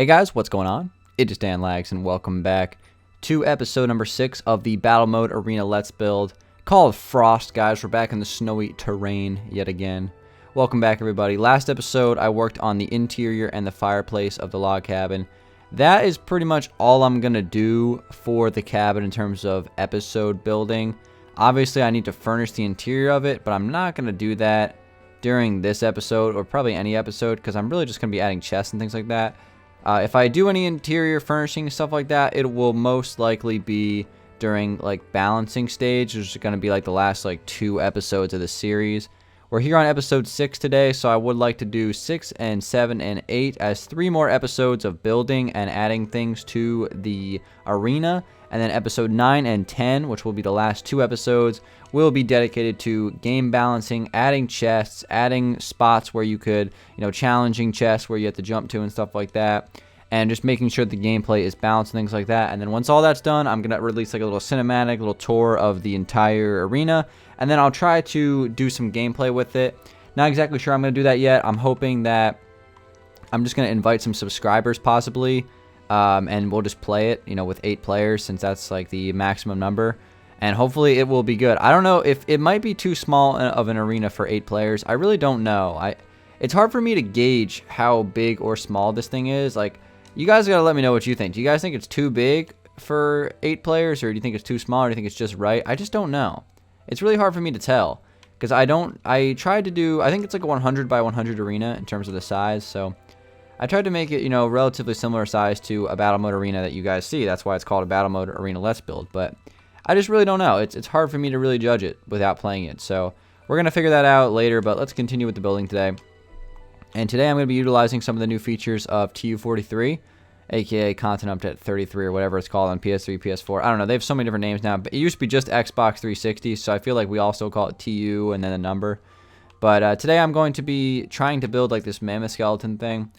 Hey guys, what's going on? It is Dangeles and welcome back to episode number 6 of the Battle Mode Arena Let's Build called Frost, guys. We're back in the snowy terrain yet again. Welcome back, everybody. Last episode, I worked on the interior and the fireplace of the log cabin. That is pretty much all I'm going to do for the cabin in terms of episode building. Obviously, I need to furnish the interior of it, but I'm not going to do that during this episode or probably any episode because I'm really just going to be adding chests and things like that. If I do any interior furnishing stuff like that, it will most likely be during like balancing stage, which is going to be like the last like 2 episodes of the series. We're here on episode 6 today, so I would like to do 6 and 7 and 8 as 3 more episodes of building and adding things to the arena. And then episode 9 and 10, which will be the last 2 episodes, will be dedicated to game balancing, adding chests, adding spots where you could, challenging chests where you have to jump to and stuff like that, and just making sure the gameplay is balanced and things like that. And then once all that's done, I'm going to release like a little cinematic, little tour of the entire arena, and then I'll try to do some gameplay with it. Not exactly sure I'm going to do that yet. I'm hoping that I'm just going to invite some subscribers possibly, and we'll just play it, with 8 players since that's like the maximum number. And hopefully it will be good. I don't know if it might be too small of an arena for 8 players. I really don't know. It's hard for me to gauge how big or small this thing is. Like, you guys gotta let me know what you think. Do you guys think it's too big for 8 players, or do you think it's too small, or do you think it's just right? I just don't know. It's really hard for me to tell because I tried to do, I think it's like a 100 by 100 arena in terms of the size. So I tried to make it, relatively similar size to a battle mode arena that you guys see. That's why it's called a battle mode arena Let's Build. But I just really don't know. It's hard for me to really judge it without playing it. So we're going to figure that out later, but let's continue with the building today. And today I'm going to be utilizing some of the new features of TU43, aka Content Update 33 or whatever it's called on PS3, PS4. I don't know. They have so many different names now, but it used to be just Xbox 360, so I feel like we also call it TU and then a number. But today I'm going to be trying to build like this mammoth skeleton thing.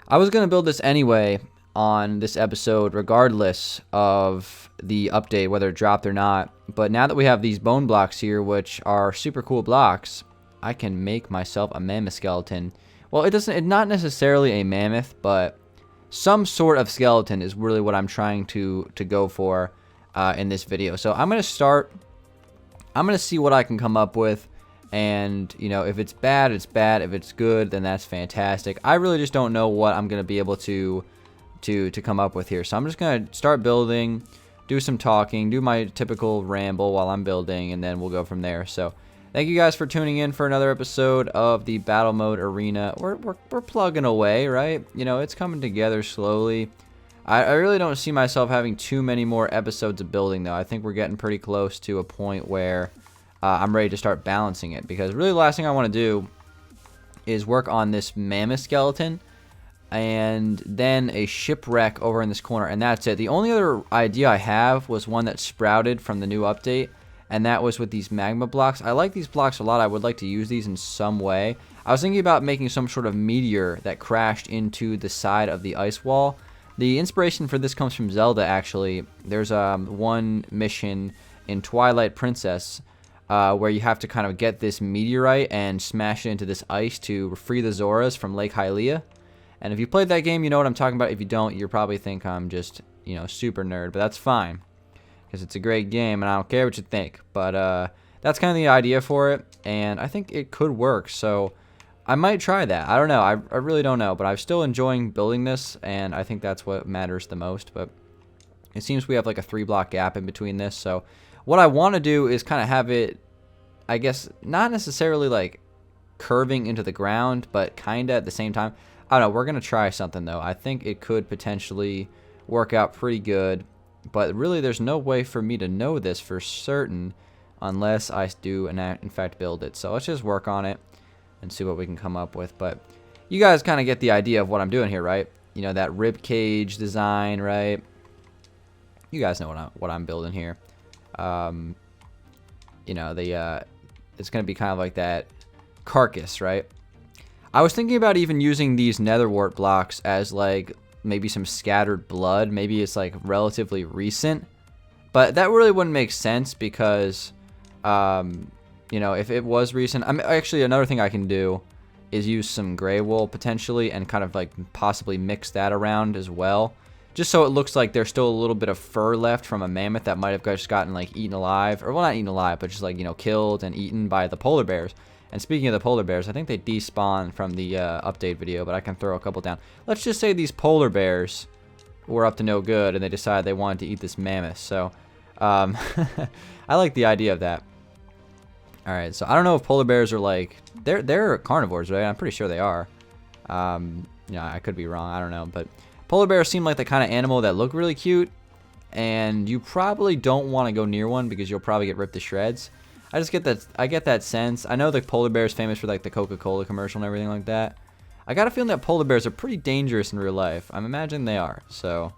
I was going to build this anyway on this episode regardless of the update, whether it dropped or not. But now that we have these bone blocks here, which are super cool blocks, I can make myself a mammoth skeleton. Well, it's not necessarily a mammoth, but some sort of skeleton is really what I'm trying to go for in this video. So I'm going to start. I'm going to see what I can come up with. And, if it's bad, it's bad. If it's good, then that's fantastic. I really just don't know what I'm going to be able to come up with here. So I'm just going to start building, do some talking, do my typical ramble while I'm building, and then we'll go from there. So thank you guys for tuning in for another episode of the Battle Mode Arena. We're plugging away, right? It's coming together slowly. I really don't see myself having too many more episodes of building, though. I think we're getting pretty close to a point where I'm ready to start balancing it, because really the last thing I want to do is work on this mammoth skeleton and then a shipwreck over in this corner, and that's it. The only other idea I have was one that sprouted from the new update, and that was with these magma blocks. I like these blocks a lot. I would like to use these in some way. I was thinking about making some sort of meteor that crashed into the side of the ice wall. The inspiration for this comes from Zelda, actually. There's one mission in Twilight Princess where you have to kind of get this meteorite and smash it into this ice to free the Zoras from Lake Hylia. And if you played that game, you know what I'm talking about. If you don't, you probably think I'm just, super nerd. But that's fine, because it's a great game, and I don't care what you think. But that's kind of the idea for it, and I think it could work. So I might try that. I don't know. I really don't know. But I'm still enjoying building this, and I think that's what matters the most. But it seems we have like a 3-block gap in between this. So what I want to do is kind of have it, I guess, not necessarily like curving into the ground, but kind of at the same time. I don't know. We're going to try something, though. I think it could potentially work out pretty good, but really there's no way for me to know this for certain unless I do, in fact, build it. So let's just work on it and see what we can come up with. But you guys kind of get the idea of what I'm doing here, right? That rib cage design, right? You guys know what I'm building here. It's going to be kind of like that carcass, right? I was thinking about even using these nether wart blocks as like maybe some scattered blood. Maybe it's like relatively recent, but that really wouldn't make sense because, if it was recent, actually another thing I can do is use some gray wool potentially and kind of like possibly mix that around as well. Just so it looks like there's still a little bit of fur left from a mammoth that might have just gotten like eaten alive. Or well, not eaten alive, but just like, you know, killed and eaten by the polar bears. And speaking of the polar bears, I think they despawned from the update video, but I can throw a couple down. Let's just say these polar bears were up to no good and they decided they wanted to eat this mammoth. So I like the idea of that. Alright, so I don't know if polar bears are like... They're carnivores, right? I'm pretty sure they are. Yeah, I could be wrong. I don't know. But polar bears seem like the kind of animal that look really cute. And you probably don't want to go near one because you'll probably get ripped to shreds. I get that sense. I know the polar bear is famous for like the Coca-Cola commercial and everything like that. I got a feeling that polar bears are pretty dangerous in real life. I'm imagining they are. So,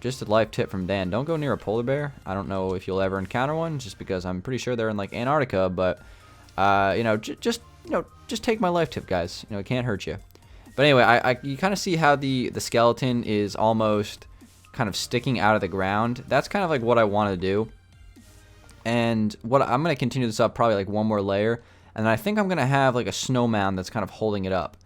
just a life tip from Dan. Don't go near a polar bear. I don't know if you'll ever encounter one, just because I'm pretty sure they're in like Antarctica. But, you know, just take my life tip, guys. You know, it can't hurt you. But anyway, you kind of see how the skeleton is almost kind of sticking out of the ground. That's kind of like what I want to do. And what I'm going to continue this up probably like one more layer. And then I think I'm going to have like a snow mound that's kind of holding it up.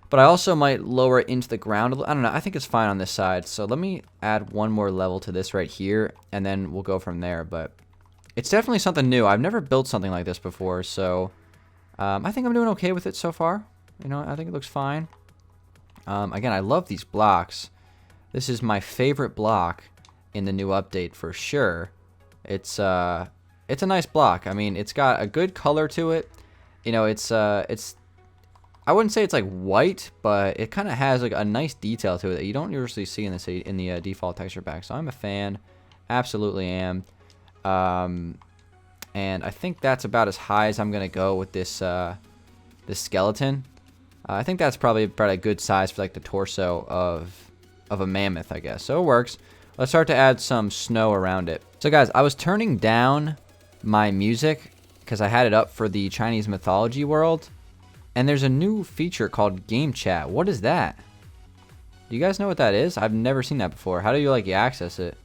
But I also might lower it into the ground. I don't know. I think it's fine on this side. So let me add one more level to this right here. And then we'll go from there. But it's definitely something new. I've never built something like this before. So I think I'm doing okay with it so far. You know, I think it looks fine. Again, I love these blocks. This is my favorite block in the new update for sure. It's a nice block. I mean, it's got a good color to it. You know, it's I wouldn't say it's like white, but it kind of has like a nice detail to it that you don't usually see in the default texture pack. So I'm a fan, absolutely am. And I think that's about as high as I'm gonna go with this this skeleton. I think that's probably about a good size for like the torso of a mammoth, I guess. So it works. Let's start to add some snow around it. So guys, I was turning down my music because I had it up for the Chinese mythology world. And there's a new feature called game chat. What is that? Do you guys know what that is? I've never seen that before. How do you like access it?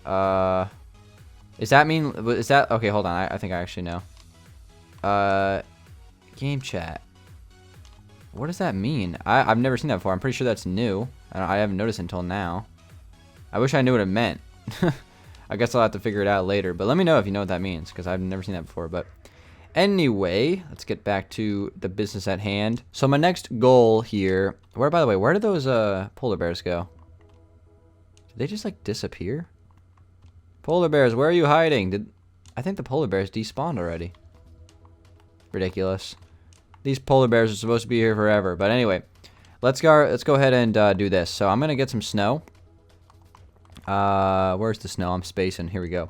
Is that okay, hold on. I think I actually know. Game chat. What does that mean? I've never seen that before. I'm pretty sure that's new. I haven't noticed until now. I wish I knew what it meant. I guess I'll have to figure it out later. But let me know if you know what that means, because I've never seen that before. But anyway, let's get back to the business at hand. So my next goal here... By the way, where did those polar bears go? Did they just, like, disappear? Polar bears, where are you hiding? I think the polar bears despawned already. Ridiculous. These polar bears are supposed to be here forever. But anyway, let's go ahead and do this. So I'm going to get some snow. Where's the snow? I'm spacing. Here we go.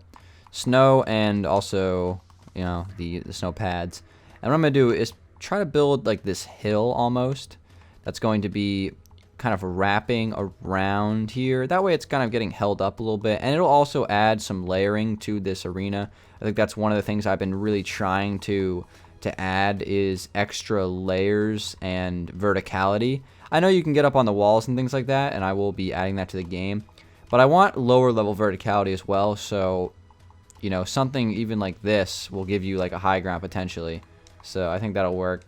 Snow and also, you know, the snow pads. And what I'm going to do is try to build like this hill almost. That's going to be kind of wrapping around here. That way it's kind of getting held up a little bit. And it'll also add some layering to this arena. I think that's one of the things I've been really trying to add is extra layers and verticality. I know you can get up on the walls and things like that, and I will be adding that to the game. But I want lower level verticality as well, so, you know, something even like this will give you like a high ground potentially. So I think that'll work.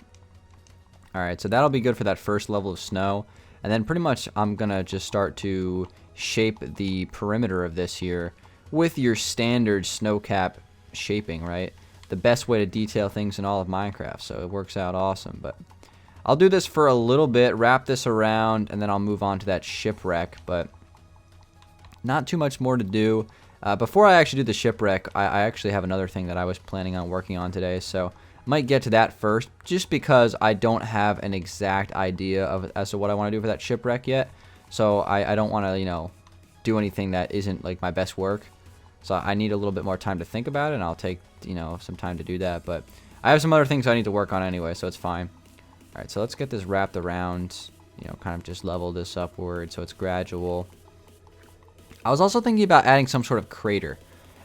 Alright, so that'll be good for that first level of snow. And then pretty much I'm going to just start to shape the perimeter of this here with your standard snow cap shaping, right? The best way to detail things in all of Minecraft, so it works out awesome. But I'll do this for a little bit, wrap this around, and then I'll move on to that shipwreck. But not too much more to do. Before I actually do the shipwreck, I actually have another thing that I was planning on working on today, so might get to that first, just because I don't have an exact idea as to what I want to do for that shipwreck yet. So I don't want to, you know, do anything that isn't like my best work. So I need a little bit more time to think about it, and I'll take, you know, some time to do that. But I have some other things I need to work on anyway, so it's fine. All right, so let's get this wrapped around, you know, kind of just level this upward so it's gradual. I was also thinking about adding some sort of crater.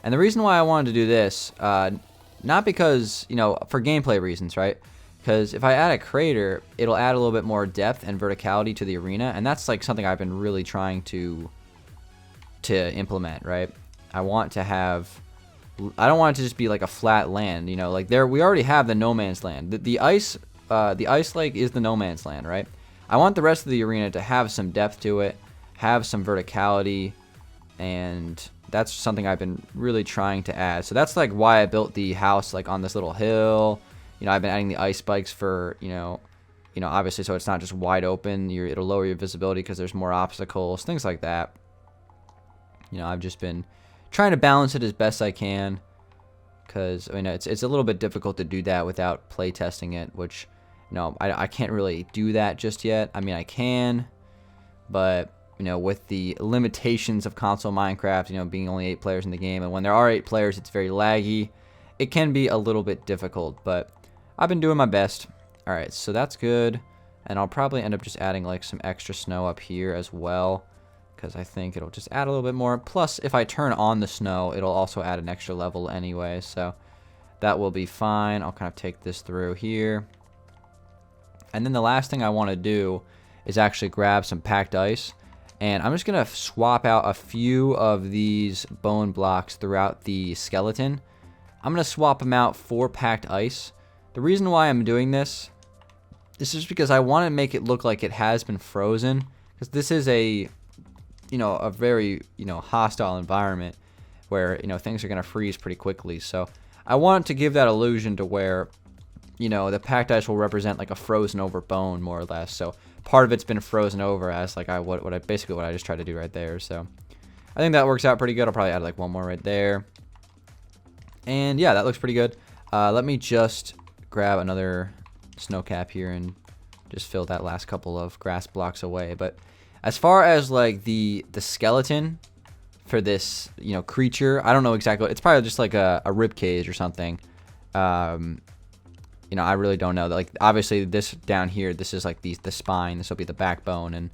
And the reason why I wanted to do this, not because, you know, for gameplay reasons, right? Because if I add a crater, it'll add a little bit more depth and verticality to the arena. And that's like something I've been really trying to implement, right? I want to have... I don't want it to just be like a flat land, you know, like we already have the no man's land. The ice the ice lake is the no man's land, right? I want the rest of the arena to have some depth to it, have some verticality, and that's something I've been really trying to add. So that's like why I built the house like on this little hill. You know, I've been adding the ice spikes for, obviously, so it's not just wide open. It'll lower your visibility because there's more obstacles, things like that. You know, I've just been trying to balance it as best I can, because it's a little bit difficult to do that without play testing it, which I can't really do that just yet. I mean, I can, but with the limitations of console Minecraft, being only 8 players in the game, and when there are 8 players, it's very laggy. It can be a little bit difficult, but I've been doing my best. All right, so that's good, and I'll probably end up just adding like some extra snow up here as well, because I think it'll just add a little bit more. Plus, if I turn on the snow, it'll also add an extra level anyway, so that will be fine. I'll kind of take this through here. And then the last thing I want to do is actually grab some packed ice. And I'm just going to swap out a few of these bone blocks throughout the skeleton. I'm going to swap them out for packed ice. The reason why I'm doing this is because I want to make it look like it has been frozen. Because this is a very, hostile environment where, things are going to freeze pretty quickly. So I want to give that illusion to where, the packed ice will represent like a frozen over bone, more or less. So part of it's been frozen over as like what I just tried to do right there. So I think that works out pretty good. I'll probably add like one more right there. And yeah, that looks pretty good. Let me just grab another snow cap here and just fill that last couple of grass blocks away. But as far as like the skeleton for this, creature, I don't know exactly. It's probably just like a rib cage or something. I really don't know. Like, obviously, this down here, this is like the spine. This will be the backbone, and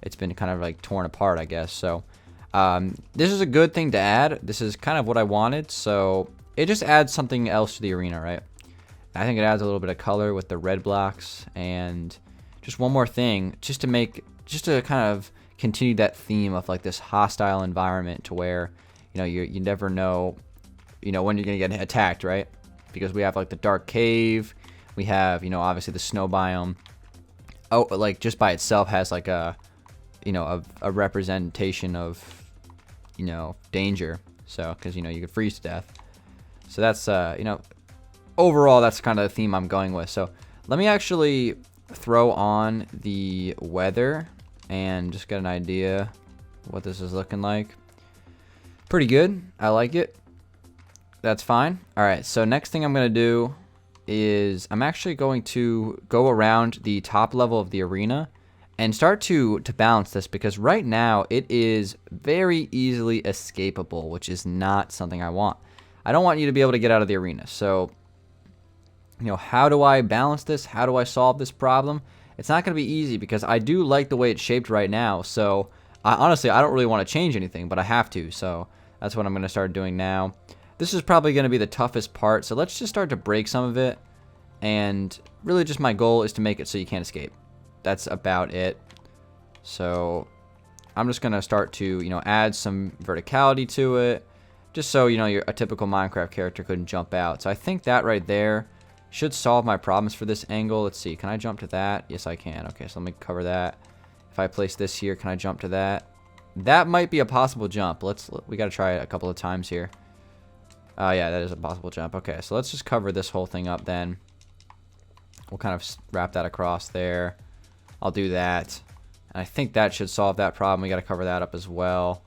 it's been kind of like torn apart, I guess. So, this is a good thing to add. This is kind of what I wanted. So, it just adds something else to the arena, right? I think it adds a little bit of color with the red blocks, and just one more thing, just to kind of continue that theme of like this hostile environment, to where you never know, when you're gonna get attacked, right? Because we have like the dark cave, we have obviously the snow biome. Oh, like just by itself has like a representation of danger. So because you could freeze to death. So that's overall that's kind of the theme I'm going with. So let me actually throw on the weather and just get an idea of what this is looking like. Pretty good. I like it. That's fine. All right, so next thing I'm going to do is I'm actually going to go around the top level of the arena and start to balance this, because right now it is very easily escapable, which is not something I want. I don't want you to be able to get out of the arena. So, how do I balance this? How do I solve this problem? It's not going to be easy, because I do like the way it's shaped right now. So, honestly, I don't really want to change anything, but I have to. So, that's what I'm going to start doing now. This is probably going to be the toughest part, so let's just start to break some of it, and really just my goal is to make it so you can't escape. That's about it. So I'm just going to start to, add some verticality to it, just so, a typical Minecraft character couldn't jump out. So I think that right there should solve my problems for this angle. Let's see, can I jump to that? Yes, I can. Okay, so let me cover that. If I place this here, can I jump to that? That might be a possible jump. We got to try it a couple of times here. Yeah, that is a possible jump. Okay, so let's just cover this whole thing up then. We'll kind of wrap that across there. I'll do that. And I think that should solve that problem. We got to cover that up as well.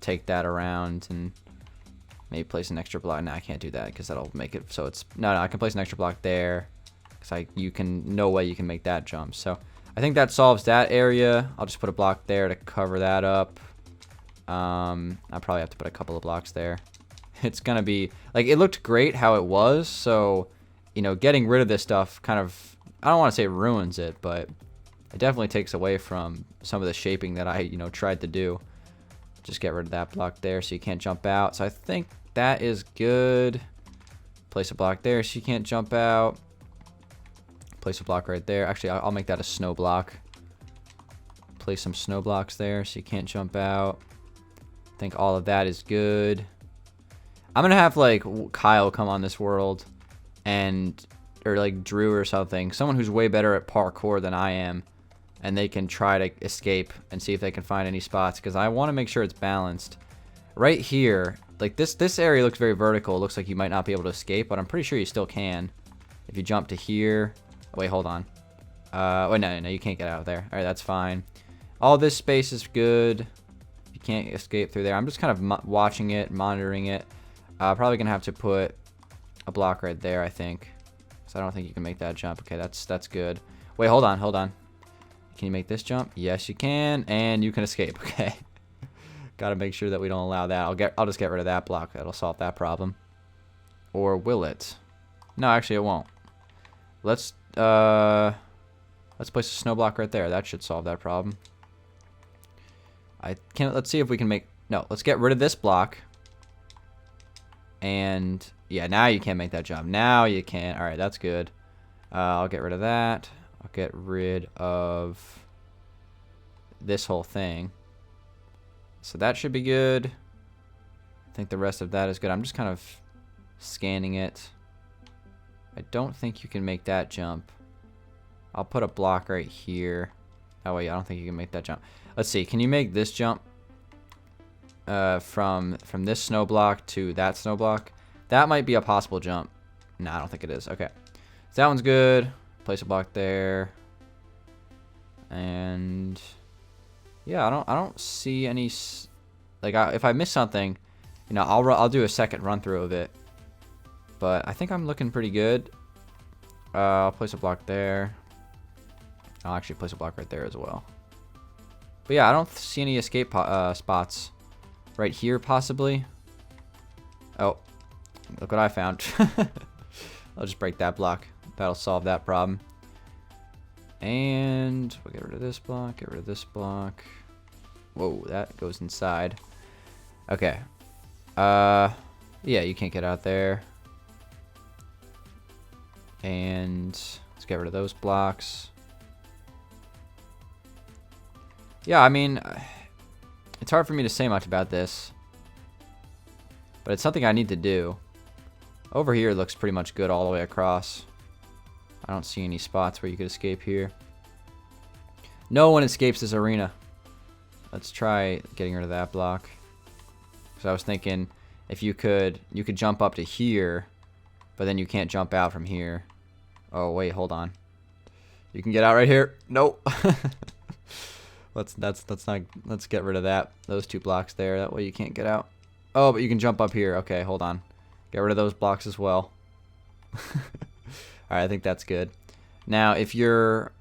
Take that around and maybe place an extra block. No, I can't do that because that'll make it so it's... No, I can place an extra block there. Because no way you can make that jump. So I think that solves that area. I'll just put a block there to cover that up. I'll probably have to put a couple of blocks there. It's going to be, like, it looked great how it was, so, getting rid of this stuff kind of, I don't want to say ruins it, but it definitely takes away from some of the shaping that I, tried to do. Just get rid of that block there so you can't jump out. So I think that is good. Place a block there so you can't jump out. Place a block right there. Actually, I'll make that a snow block. Place some snow blocks there so you can't jump out. I think all of that is good. I'm going to have, like, Kyle come on this world and or like Drew or something, someone who's way better at parkour than I am, and they can try to escape and see if they can find any spots, because I want to make sure it's balanced. Right here, like this area looks very vertical. It looks like you might not be able to escape, but I'm pretty sure you still can. If you jump to here. Oh, wait, hold on. Wait, no, you can't get out of there. All right, that's fine. All this space is good. You can't escape through there. I'm just kind of watching it, monitoring it. Probably gonna have to put a block right there, I think. So I don't think you can make that jump. Okay, that's good. Wait, hold on. Can you make this jump? Yes, you can, and you can escape. Okay. Gotta make sure that we don't allow that. I'll just get rid of that block. That'll solve that problem. Or will it? No, actually, it won't. Let's place a snow block right there. That should solve that problem. Let's see if we can make. No, let's get rid of this block. And yeah, now you can't make that jump. Now you can. All right, that's good. I'll get rid of that. I'll get rid of this whole thing. So that should be good. I think the rest of that is good. I'm just kind of scanning it. I don't think you can make that jump. I'll put a block right here. Oh wait, I don't think you can make that jump. Let's see. Can you make this jump from this snow block to that snow block? That might be a possible jump. No, I don't think it is. Okay, so that one's good. Place a block there. And yeah, I don't see any, like, if I miss something, you know, I'll do a second run through of it. But I think I'm looking pretty good. I'll place a block there. I'll actually place a block right there as well. But yeah, I don't see any escape spots right here, possibly. Oh, look what I found. I'll just break that block. That'll solve that problem. And we'll get rid of this block, get rid of this block. Whoa, that goes inside. Okay. Yeah, you can't get out there. And let's get rid of those blocks. Yeah, I mean, it's hard for me to say much about this, but it's something I need to do. Over here looks pretty much good all the way across. I don't see any spots where you could escape here. No one escapes this arena. Let's try getting rid of that block. Because I was thinking if you could jump up to here, but then you can't jump out from here. Oh wait, hold on. You can get out right here. Nope. let's get rid of that. Those two blocks there. That way you can't get out. Oh, but you can jump up here. Okay, hold on. Get rid of those blocks as well. Alright, I think that's good. Now, if you're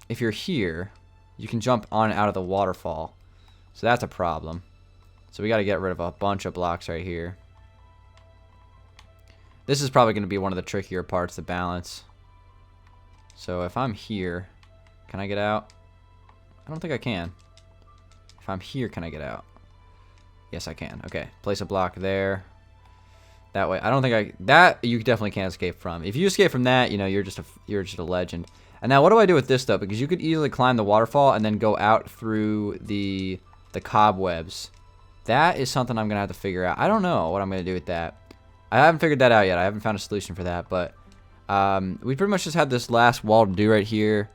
here, you can jump on and out of the waterfall. So that's a problem. So we got to get rid of a bunch of blocks right here. This is probably going to be one of the trickier parts to balance. So if I'm here, can I get out? I don't think I can. If I'm here, can I get out? Yes, I can. Okay, place a block there. That way, I don't think that you definitely can't escape from. If you escape from that, you know, you're just a legend. And now what do I do with this though? Because you could easily climb the waterfall and then go out through the cobwebs. That is something I'm gonna have to figure out. I don't know what I'm gonna do with that. I haven't figured that out yet. I haven't found a solution for that, but we pretty much just have this last wall to do right here.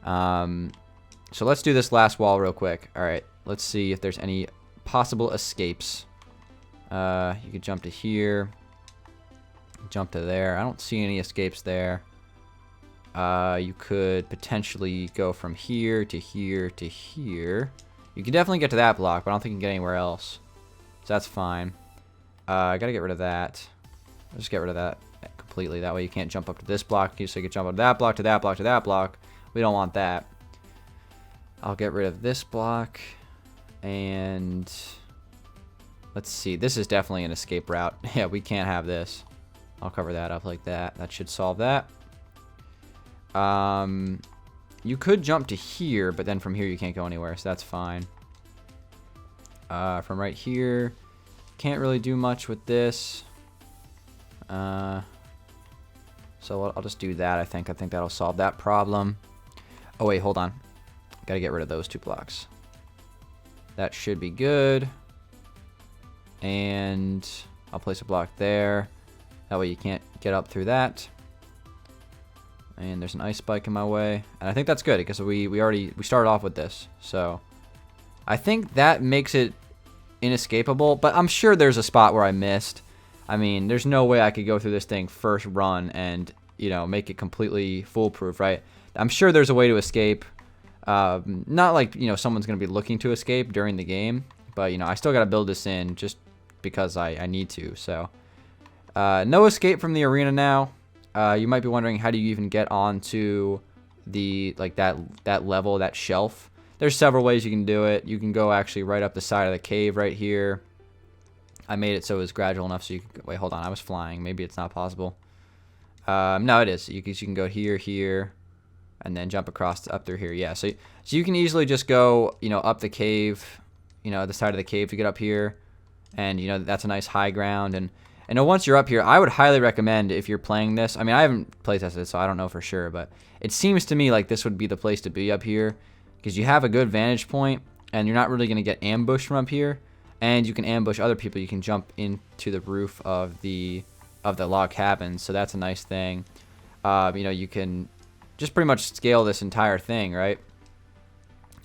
So let's do this last wall real quick. All right, let's see if there's any possible escapes. You could jump to here, jump to there. I don't see any escapes there. You could potentially go from here to here to here. You can definitely get to that block, but I don't think you can get anywhere else. So that's fine. I gotta get rid of that. I'll just get rid of that completely. That way you can't jump up to this block. So you can jump up to that block, to that block, to that block. We don't want that. I'll get rid of this block. And let's see. This is definitely an escape route. Yeah, we can't have this. I'll cover that up like that. That should solve that. You could jump to here, but then from here you can't go anywhere, so that's fine. From right here, can't really do much with this. So I'll just do that, I think. I think that'll solve that problem. Oh, wait, hold on. Gotta get rid of those two blocks. That should be good. And I'll place a block there. That way you can't get up through that. And there's an ice spike in my way. And I think that's good because we started off with this. So I think that makes it inescapable. But I'm sure there's a spot where I missed. I mean, there's no way I could go through this thing first run and, you know, make it completely foolproof, right? I'm sure there's a way to escape. Not like, you know, someone's going to be looking to escape during the game. But, you know, I still got to build this in just because I need to. So no escape from the arena now. You might be wondering, how do you even get onto the, like, that level, that shelf? There's several ways you can do it. You can go actually right up the side of the cave right here. I made it so it was gradual enough so you can... Wait, hold on. I was flying. Maybe it's not possible. No, it is. You can go here, and then jump across up through here. Yeah, so you can easily just go, you know, up the cave, you know, the side of the cave to get up here. And, you know, that's a nice high ground. And once you're up here, I would highly recommend, if you're playing this... I mean, I haven't playtested it, so I don't know for sure. But it seems to me like this would be the place to be up here, because you have a good vantage point, and you're not really going to get ambushed from up here. And you can ambush other people. You can jump into the roof of the log cabin, so that's a nice thing. You know, you can just pretty much scale this entire thing, right?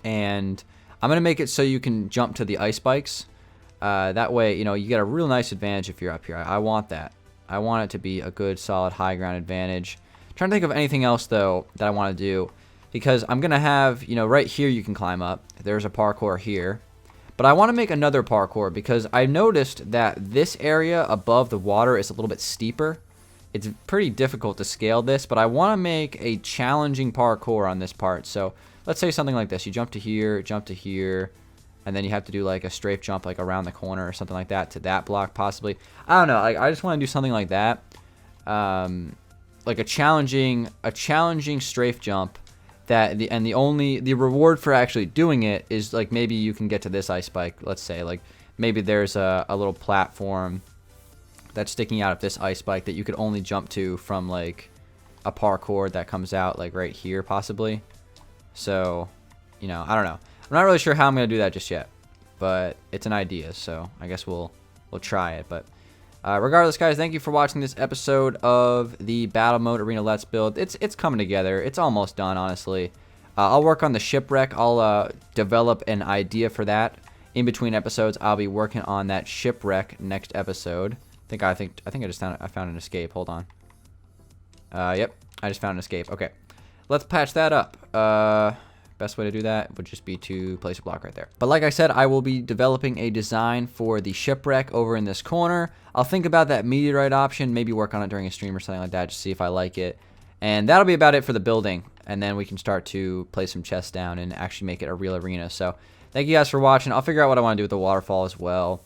And I'm going to make it so you can jump to the ice spikes. That way, you know, you get a real nice advantage if you're up here. I want that. I want it to be a good, solid, high ground advantage. I'm trying to think of anything else, though, that I want to do. Because I'm going to have, you know, right here you can climb up. There's a parkour here. But I want to make another parkour because I noticed that this area above the water is a little bit steeper. It's pretty difficult to scale this, but I want to make a challenging parkour on this part. So let's say something like this. You jump to here, and then you have to do like a strafe jump like around the corner or something like that to that block possibly. I don't know. Like, I just want to do something like that. Like a challenging strafe jump. The reward for actually doing it is, like, maybe you can get to this ice spike. Let's say, like, maybe there's a little platform that's sticking out of this ice spike that you could only jump to from, like, a parkour that comes out, like, right here possibly. So, you know, I don't know. I'm not really sure how I'm gonna do that just yet, but it's an idea. So I guess we'll try it. But regardless, guys, thank you for watching this episode of the Battle Mode Arena Let's Build. It's coming together. It's almost done, honestly. I'll work on the shipwreck. I'll develop an idea for that. In between episodes, I'll be working on that shipwreck next episode. I think I just found an escape. Hold on. Yep, I just found an escape. Okay, let's patch that up. Best way to do that would just be to place a block right there. But like I said, I will be developing a design for the shipwreck over in this corner. I'll think about that meteorite option, maybe work on it during a stream or something like that, just see if I like it. And that'll be about it for the building. And then we can start to place some chests down and actually make it a real arena. So thank you guys for watching. I'll figure out what I want to do with the waterfall as well.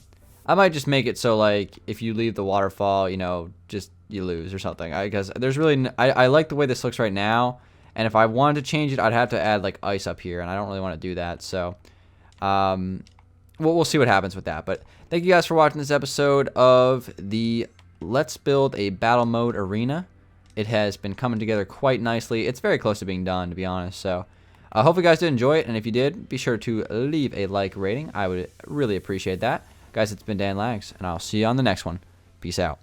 I might just make it so, like, if you leave the waterfall, you know, just you lose or something. Because there's really... I like the way this looks right now. And if I wanted to change it, I'd have to add, like, ice up here. And I don't really want to do that. So, we'll see what happens with that. But thank you guys for watching this episode of the Let's Build a Battle Mode Arena. It has been coming together quite nicely. It's very close to being done, to be honest. So, I hope you guys did enjoy it. And if you did, be sure to leave a like rating. I would really appreciate that. Guys, it's been Dangeles, and I'll see you on the next one. Peace out.